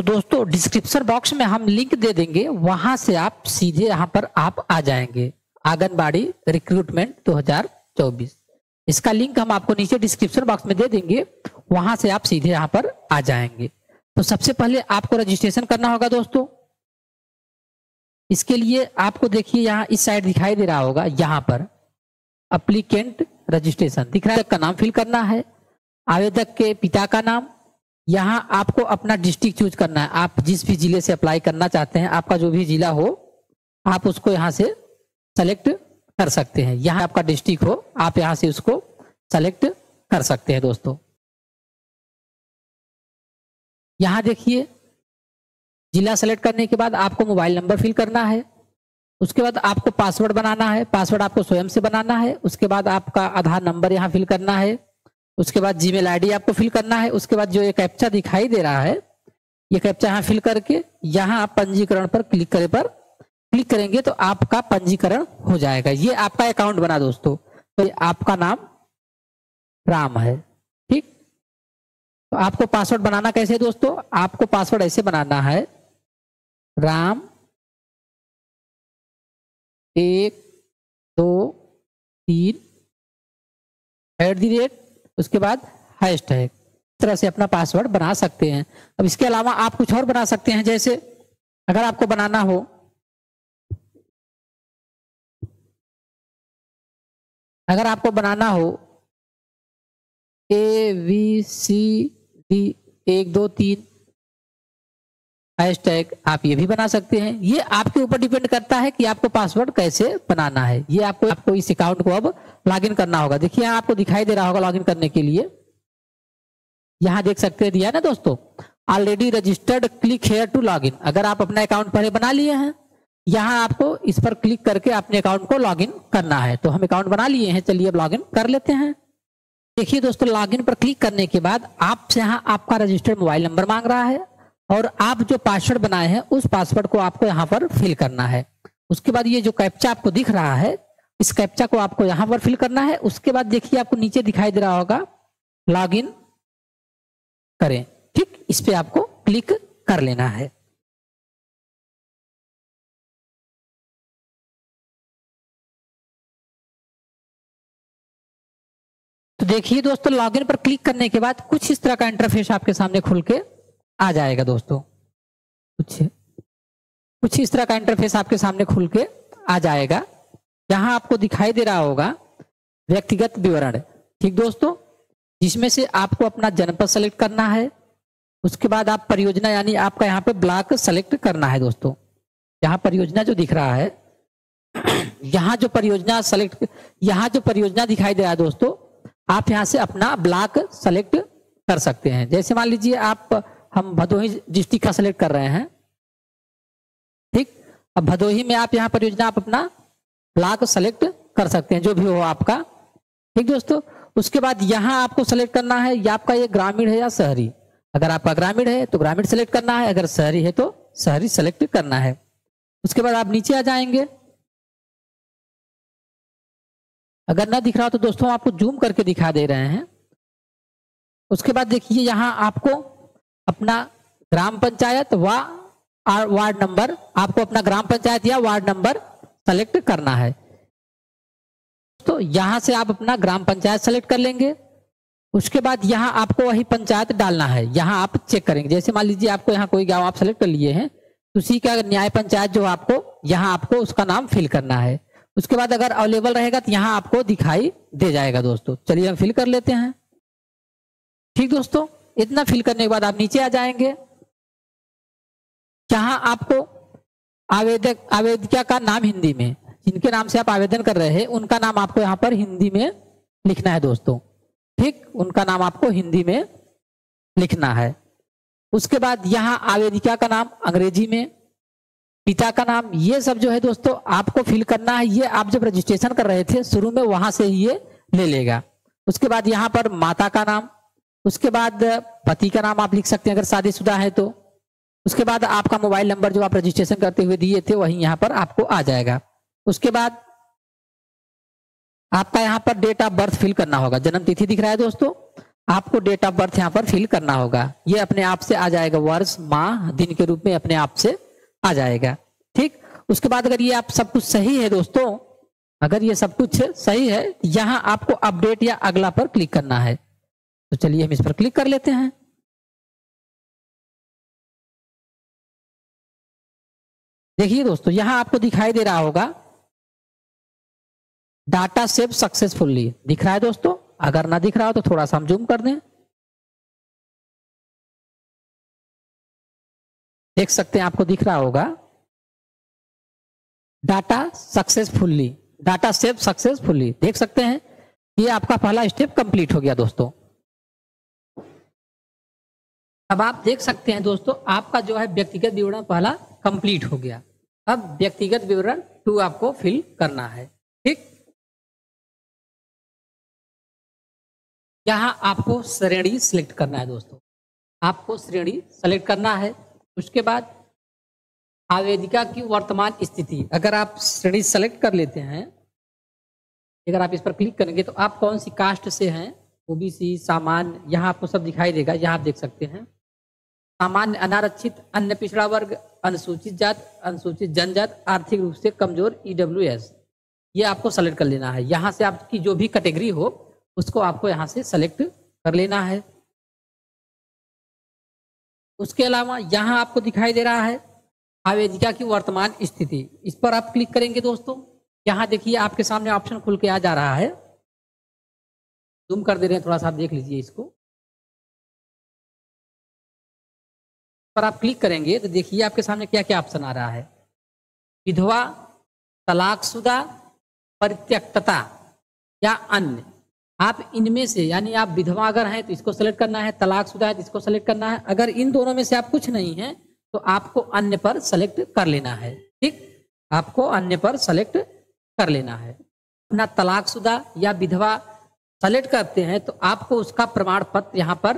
तो दोस्तों description box में हम लिंक दे देंगे, वहां से आप सीधे यहाँ पर आप आ जाएंगे, आंगनबाड़ी रिक्रूटमेंट 2024। इसका लिंक हम आपको नीचे डिस्क्रिप्शन बॉक्स में दे देंगे, वहां से आप सीधे यहाँ पर आ जाएंगे। तो सबसे पहले आपको रजिस्ट्रेशन करना होगा दोस्तों। इसके लिए आपको देखिए यहाँ इस साइड दिखाई दे रहा होगा, यहाँ पर एप्लीकेंट रजिस्ट्रेशन दिख रहा है, का नाम फिल करना है, आवेदक के पिता का नाम, यहाँ आपको अपना डिस्ट्रिक्ट चूज करना है। आप जिस भी जिले से अप्लाई करना चाहते हैं, आपका जो भी जिला हो आप उसको यहाँ से सेलेक्ट कर सकते हैं। यहाँ आपका डिस्ट्रिक्ट हो आप यहाँ से उसको सेलेक्ट कर सकते हैं दोस्तों। यहाँ देखिए जिला सेलेक्ट करने के बाद आपको मोबाइल नंबर फिल करना है, उसके बाद आपको पासवर्ड बनाना है, पासवर्ड आपको स्वयं से बनाना है, उसके बाद आपका आधार नंबर यहाँ फिल करना है, उसके बाद जीमेल आईडी आपको फिल करना है, उसके बाद जो ये कैप्चा दिखाई दे रहा है ये कैप्चा यहाँ फिल करके यहाँ आप पंजीकरण पर क्लिक करेंगे तो आपका पंजीकरण हो जाएगा। ये आपका अकाउंट बना दोस्तों, तो ये आपका नाम राम है, ठीक। तो आपको पासवर्ड बनाना कैसे है दोस्तों, आपको पासवर्ड ऐसे बनाना है, राम 1 2 3 @ उसके बाद हैशटैग, इस तरह से अपना पासवर्ड बना सकते हैं। अब इसके अलावा आप कुछ और बना सकते हैं, जैसे अगर आपको बनाना हो ABCD 1 2 3 हैशटैग, आप ये भी बना सकते हैं। ये आपके ऊपर डिपेंड करता है कि आपको पासवर्ड कैसे बनाना है। ये आपको इस अकाउंट को अब लॉगिन करना होगा। देखिए यहाँ आपको दिखाई दे रहा होगा लॉगिन करने के लिए, यहाँ देख सकते हैं दिया ना दोस्तों, already registered click here to login. अगर आप अपना अकाउंट पहले बना लिए हैं, यहाँ आपको इस पर क्लिक करके अपने अकाउंट को लॉगिन करना है। तो हम अकाउंट बना लिए हैं, चलिए अब लॉगिन कर लेते हैं। देखिए दोस्तों लॉगिन पर क्लिक करने के बाद आपसे यहाँ आपका रजिस्टर्ड मोबाइल नंबर मांग रहा है और आप जो पासवर्ड बनाए हैं उस पासवर्ड को आपको यहाँ पर फिल करना है। उसके बाद ये जो कैप्चा आपको दिख रहा है, इस कैप्चा को आपको यहाँ पर फिल करना है। उसके बाद देखिए आपको नीचे दिखाई दे रहा होगा लॉगिन करें, ठीक, इस पे आपको क्लिक कर लेना है। तो देखिए दोस्तों लॉगिन पर क्लिक करने के बाद कुछ इस तरह का इंटरफेस आपके सामने खुल के आ जाएगा दोस्तों। कुछ इस तरह का इंटरफेस आपके सामने खुल के आ जाएगा। यहाँ आपको दिखाई दे रहा होगा व्यक्तिगत विवरण, ठीक दोस्तों, जिसमें से आपको अपना जनपद सेलेक्ट करना है। उसके बाद आप परियोजना यानी आपका यहाँ पे ब्लॉक सेलेक्ट करना है दोस्तों। यहाँ परियोजना जो दिख रहा है, यहाँ जो परियोजना दिखाई दे रहा है दोस्तों, आप यहाँ से अपना ब्लॉक सेलेक्ट कर सकते हैं। जैसे मान लीजिए हम भदोही डिस्ट्रिक्ट का सेलेक्ट कर रहे हैं, ठीक। अब भदोही में आप यहाँ परियोजना आप अपना ब्लॉक सेलेक्ट कर सकते हैं, जो भी हो आपका, ठीक दोस्तों। उसके बाद यहाँ आपको सेलेक्ट करना है या आपका ये ग्रामीण है या शहरी। अगर आपका ग्रामीण है तो ग्रामीण सेलेक्ट करना है, अगर शहरी है तो शहरी सेलेक्ट करना है। उसके बाद आप नीचे आ जाएंगे। अगर ना दिख रहा हो तो दोस्तों आपको जूम करके दिखा दे रहे हैं। उसके बाद देखिए यहाँ आपको अपना ग्राम पंचायत व वार्ड नंबर, आपको अपना ग्राम पंचायत या वार्ड नंबर सेलेक्ट करना है। तो यहां से आप अपना ग्राम पंचायत सेलेक्ट कर लेंगे। उसके बाद यहाँ आपको वही पंचायत डालना है, यहाँ आप चेक करेंगे। जैसे मान लीजिए आपको यहाँ कोई गांव आप सेलेक्ट कर लिए हैं, उसी का न्याय पंचायत जो आपको यहाँ आपको उसका नाम फिल करना है। उसके बाद अगर अवेलेबल रहेगा तो यहाँ आपको दिखाई दे जाएगा दोस्तों। चलिए हम फिल कर लेते हैं, ठीक दोस्तों। इतना फिल करने के बाद आप नीचे आ जाएंगे। जहां आपको आवेदिका का नाम हिंदी में, जिनके नाम से आप आवेदन कर रहे हैं उनका नाम आपको यहाँ पर हिंदी में लिखना है दोस्तों, ठीक, उनका नाम आपको हिंदी में लिखना है। उसके बाद यहाँ आवेदिका का नाम अंग्रेजी में, पिता का नाम, ये सब जो है दोस्तों आपको फिल करना है। ये आप जब रजिस्ट्रेशन कर रहे थे शुरू में वहां से ही ये ले लेगा। उसके बाद यहाँ पर माता का नाम, उसके बाद पति का नाम आप लिख सकते हैं अगर शादीशुदा है तो। उसके बाद आपका मोबाइल नंबर जो आप रजिस्ट्रेशन करते हुए दिए थे वही यहाँ पर आपको आ जाएगा। उसके बाद आपका यहाँ पर डेट ऑफ बर्थ फिल करना होगा। जन्म तिथि दिख रहा है दोस्तों, आपको डेट ऑफ बर्थ यहाँ पर फिल करना होगा। ये अपने आप से आ जाएगा, वर्ष माह दिन के रूप में अपने आप से आ जाएगा। ठीक, उसके बाद अगर ये आप सब कुछ सही है दोस्तों, अगर ये सब कुछ सही है, यहाँ आपको अपडेट या अगला पर क्लिक करना है। तो चलिए हम इस पर क्लिक कर लेते हैं। देखिए दोस्तों, यहां आपको दिखाई दे रहा होगा डाटा सेव सक्सेसफुली, दिख रहा है दोस्तों। अगर ना दिख रहा हो तो थोड़ा सा हम जूम कर दें, देख सकते हैं, आपको दिख रहा होगा data successfully, data save successfully, देख सकते हैं। ये आपका पहला स्टेप कंप्लीट हो गया दोस्तों। अब आप देख सकते हैं दोस्तों, आपका जो है व्यक्तिगत विवरण पहला कंप्लीट हो गया। अब व्यक्तिगत विवरण 2 आपको फिल करना है। ठीक, यहां आपको श्रेणी सिलेक्ट करना है दोस्तों, आपको श्रेणी सेलेक्ट करना है। उसके बाद आवेदिका की वर्तमान स्थिति, अगर आप श्रेणी सेलेक्ट कर लेते हैं, अगर आप इस पर क्लिक करेंगे तो आप कौन सी कास्ट से हैं, ओबीसी, सामान्य, यहाँ आपको सब दिखाई देगा। यहाँ आप देख सकते हैं सामान्य, अनारक्षित, अन्य पिछड़ा वर्ग, अनुसूचित जात, अनुसूचित जनजात, आर्थिक रूप से कमजोर, ईडब्ल्यूएस, ये आपको सेलेक्ट कर लेना है। यहाँ से आपकी जो भी कैटेगरी हो उसको आपको यहाँ से सेलेक्ट कर लेना है। उसके अलावा यहाँ आपको दिखाई दे रहा है आवेदिका की वर्तमान स्थिति, इस पर आप क्लिक करेंगे दोस्तों। यहाँ देखिए आपके सामने ऑप्शन खुल के आ जा रहा है, जूम कर दे रहे हैं थोड़ा सा, आप देख लीजिए इसको। पर आप क्लिक करेंगे तो देखिए आपके सामने क्या क्या ऑप्शन आ रहा है, विधवा, तलाकशुदा, परित्यक्तता या अन्य। आप इनमें से, यानी आप विधवा अगर हैं तो इसको सेलेक्ट करना है, तलाकशुदा है तो इसको सेलेक्ट करना है। अगर इन दोनों में से आप कुछ नहीं है तो आपको अन्य पर सेलेक्ट कर लेना है। ठीक, आपको अन्य पर सेलेक्ट कर लेना है। अपना तलाकशुदा या विधवा सेलेक्ट करते हैं तो आपको उसका प्रमाण पत्र यहाँ पर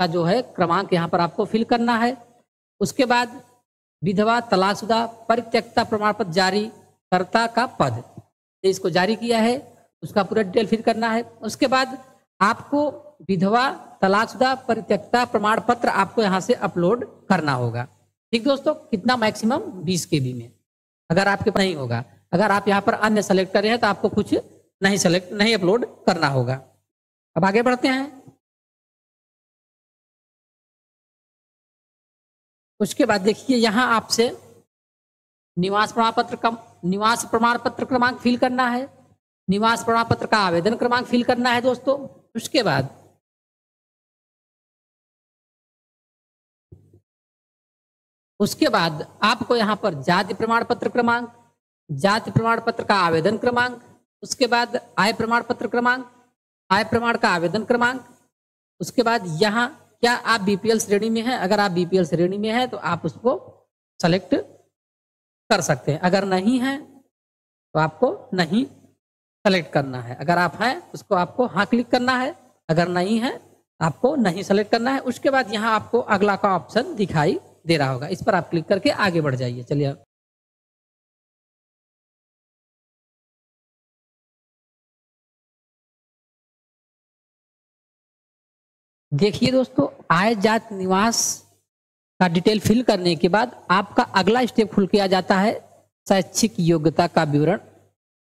का जो है क्रमांक यहाँ पर आपको फिल करना है। उसके बाद विधवा, तलाकशुदा, परित्यक्ता प्रमाण पत्र जारी कर्ता का पद, इसको जारी किया है, उसका पूरा डिटेल फिल करना है। उसके बाद आपको विधवा, तलाकशुदा, परित्यक्ता प्रमाण पत्र आपको यहाँ से अपलोड करना होगा। ठीक दोस्तों, कितना, मैक्सिमम 20 KB में। अगर आपके पास नहीं होगा, अगर आप यहाँ पर अन्य सेलेक्ट कर रहे हैं तो आपको कुछ नहीं अपलोड करना होगा। अब आगे बढ़ते हैं। उसके बाद देखिए यहाँ आपसे निवास प्रमाण पत्र क्रमांक फिल करना है, निवास प्रमाण पत्र का आवेदन क्रमांक फिल करना है दोस्तों। उसके बाद आपको यहाँ पर जाति प्रमाण पत्र क्रमांक, जाति प्रमाण पत्र का आवेदन क्रमांक, उसके बाद आय प्रमाण पत्र क्रमांक, आय प्रमाण का आवेदन क्रमांक। उसके बाद यहाँ क्या आप बीपीएल श्रेणी में हैं, अगर आप बीपीएल श्रेणी में हैं तो आप उसको सेलेक्ट कर सकते हैं। अगर नहीं है तो आपको नहीं सेलेक्ट करना है। अगर आप हैं उसको आपको हाँ क्लिक करना है, अगर नहीं है आपको नहीं सेलेक्ट करना है। उसके बाद यहाँ आपको अगला का ऑप्शन दिखाई दे रहा होगा, इस पर आप क्लिक करके आगे बढ़ जाइए। चलिए देखिए दोस्तों, आय, जात, निवास का डिटेल फिल करने के बाद आपका अगला स्टेप खुल के आ जाता है शैक्षिक योग्यता का विवरण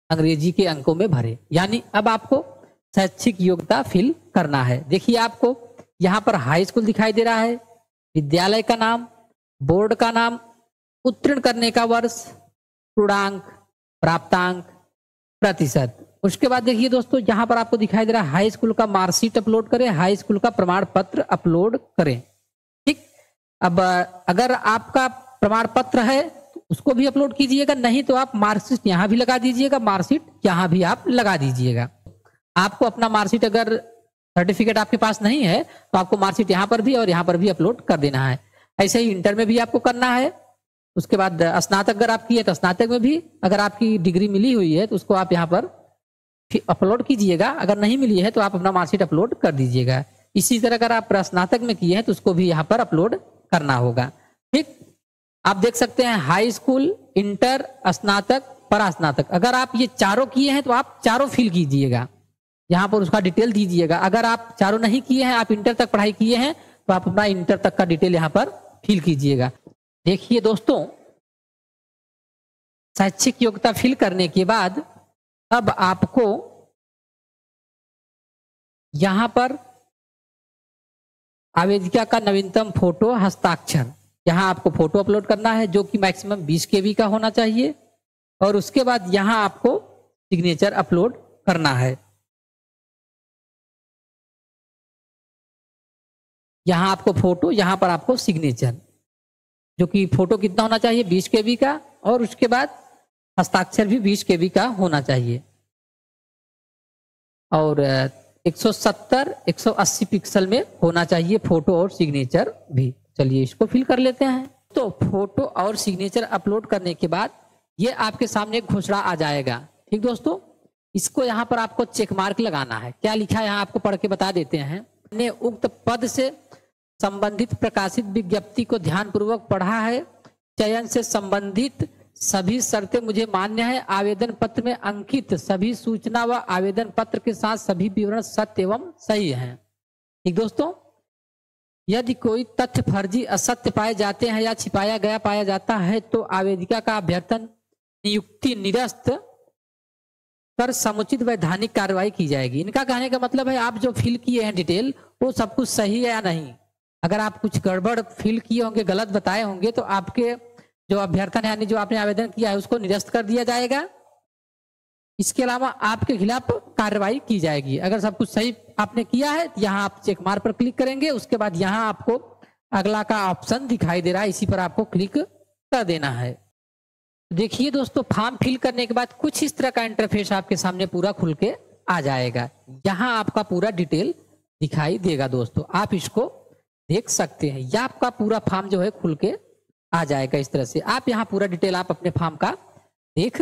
अंग्रेजी के अंकों में भरे। यानी अब आपको शैक्षिक योग्यता फिल करना है। देखिए आपको यहाँ पर हाई स्कूल दिखाई दे रहा है, विद्यालय का नाम, बोर्ड का नाम, उत्तीर्ण करने का वर्ष, पूर्णांक, प्राप्तांक, प्रतिशत। उसके बाद देखिए दोस्तों यहाँ पर आपको दिखाई दे रहा है हाई स्कूल का मार्कशीट अपलोड करें, हाई स्कूल का प्रमाण पत्र अपलोड करें। ठीक, अब अगर आपका प्रमाण पत्र है तो उसको भी अपलोड कीजिएगा, नहीं तो आप मार्कशीट यहाँ भी लगा दीजिएगा, मार्कशीट यहाँ भी आप लगा दीजिएगा। आपको अपना मार्कशीट अगर सर्टिफिकेट आपके पास नहीं है तो आपको मार्कशीट यहाँ पर भी और यहाँ पर भी अपलोड कर देना है। ऐसे ही इंटर में भी आपको करना है। उसके बाद स्नातक अगर आप किए तो स्नातक में भी अगर आपकी डिग्री मिली हुई है तो उसको आप यहाँ पर अपलोड कीजिएगा, अगर नहीं मिली है तो आप अपना मार्कशीट अपलोड कर दीजिएगा। इसी तरह अगर आप स्नातक में किए हैं तो उसको भी यहाँ पर अपलोड करना होगा। ठीक, आप देख सकते हैं हाई स्कूल, इंटर, स्नातक, परास्नातक, अगर आप ये चारों किए हैं तो आप चारों फिल कीजिएगा। यहाँ पर उसका डिटेल दीजिएगा। अगर आप चारों नहीं किए हैं, आप इंटर तक पढ़ाई किए हैं, तो आप अपना इंटर तक का डिटेल यहाँ पर फिल कीजिएगा। देखिए दोस्तों, शैक्षिक योग्यता फिल करने के बाद अब आपको यहाँ पर आवेदिका का नवीनतम फोटो हस्ताक्षर, यहाँ आपको फोटो अपलोड करना है जो कि मैक्सिमम 20 KB का होना चाहिए। और उसके बाद यहाँ आपको सिग्नेचर अपलोड करना है। यहाँ आपको फोटो, यहाँ पर आपको सिग्नेचर, जो कि फोटो कितना होना चाहिए 20 KB का, और उसके बाद हस्ताक्षर भी 20 KB का होना चाहिए। और 170-180 पिक्सल में होना चाहिए फोटो और सिग्नेचर भी। चलिए इसको फिल कर लेते हैं। तो फोटो और सिग्नेचर अपलोड करने के बाद ये आपके सामने एक घोषणा आ जाएगा। ठीक दोस्तों, इसको यहाँ पर आपको चेक मार्क लगाना है। क्या लिखा है यहाँ आपको पढ़ के बता देते हैं। ने उक्त पद से संबंधित प्रकाशित विज्ञप्ति को ध्यानपूर्वक पढ़ा है। चयन से संबंधित सभी शर्तें मुझे मान्य है। आवेदन पत्र में अंकित सभी सूचना व आवेदन पत्र के साथ सभी विवरण सत्य एवं सही हैं। ठीक दोस्तों, यदि कोई तथ्य फर्जी असत्य पाए जाते हैं या छिपाया गया पाया जाता है तो आवेदिका का अभ्यर्थन नियुक्ति निरस्त कर समुचित वैधानिक कार्रवाई की जाएगी। इनका कहने का मतलब है आप जो फिल किए हैं डिटेल, वो सब कुछ सही है या नहीं। अगर आप कुछ गड़बड़ फिल किए होंगे, गलत बताए होंगे, तो आपके जो अभ्यर्थन है यानी जो आपने आवेदन किया है उसको निरस्त कर दिया जाएगा। इसके अलावा आपके खिलाफ कार्रवाई की जाएगी। अगर सब कुछ सही आपने किया है, यहाँ आप चेक मार्क पर क्लिक करेंगे। उसके बाद यहाँ आपको अगला का ऑप्शन दिखाई दे रहा है, इसी पर आपको क्लिक कर देना है। देखिए दोस्तों, फॉर्म फिल करने के बाद कुछ इस तरह का इंटरफेस आपके सामने पूरा खुल के आ जाएगा। यहाँ आपका पूरा डिटेल दिखाई देगा दोस्तों, आप इसको देख सकते हैं। यह आपका पूरा फॉर्म जो है खुल के आ जाएगा। इस तरह से आप यहाँ पूरा डिटेल आप अपने फॉर्म का देख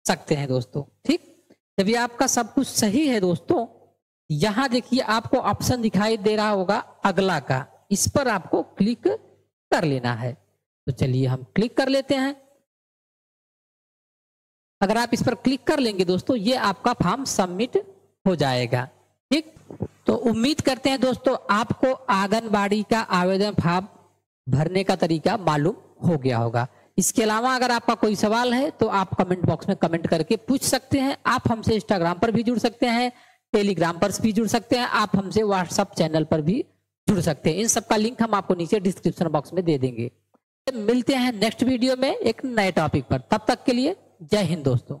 सकते हैं दोस्तों। ठीक, जब ये आपका सब कुछ सही है दोस्तों, यहाँ देखिए आपको ऑप्शन दिखाई दे रहा होगा अगला का, इस पर आपको क्लिक कर लेना है। तो चलिए हम क्लिक कर लेते हैं। अगर आप इस पर क्लिक कर लेंगे दोस्तों, ये आपका फॉर्म सबमिट हो जाएगा। ठीक, तो उम्मीद करते हैं दोस्तों आपको आंगनबाड़ी का आवेदन फॉर्म भरने का तरीका मालूम हो गया होगा। इसके अलावा अगर आपका कोई सवाल है तो आप कमेंट बॉक्स में कमेंट करके पूछ सकते हैं। आप हमसे इंस्टाग्राम पर भी जुड़ सकते हैं, टेलीग्राम पर भी जुड़ सकते हैं, आप हमसे व्हाट्सएप चैनल पर भी जुड़ सकते हैं। इन सब का लिंक हम आपको नीचे डिस्क्रिप्शन बॉक्स में दे देंगे। मिलते हैं नेक्स्ट वीडियो में एक नए टॉपिक पर। तब तक के लिए जय हिंद दोस्तों।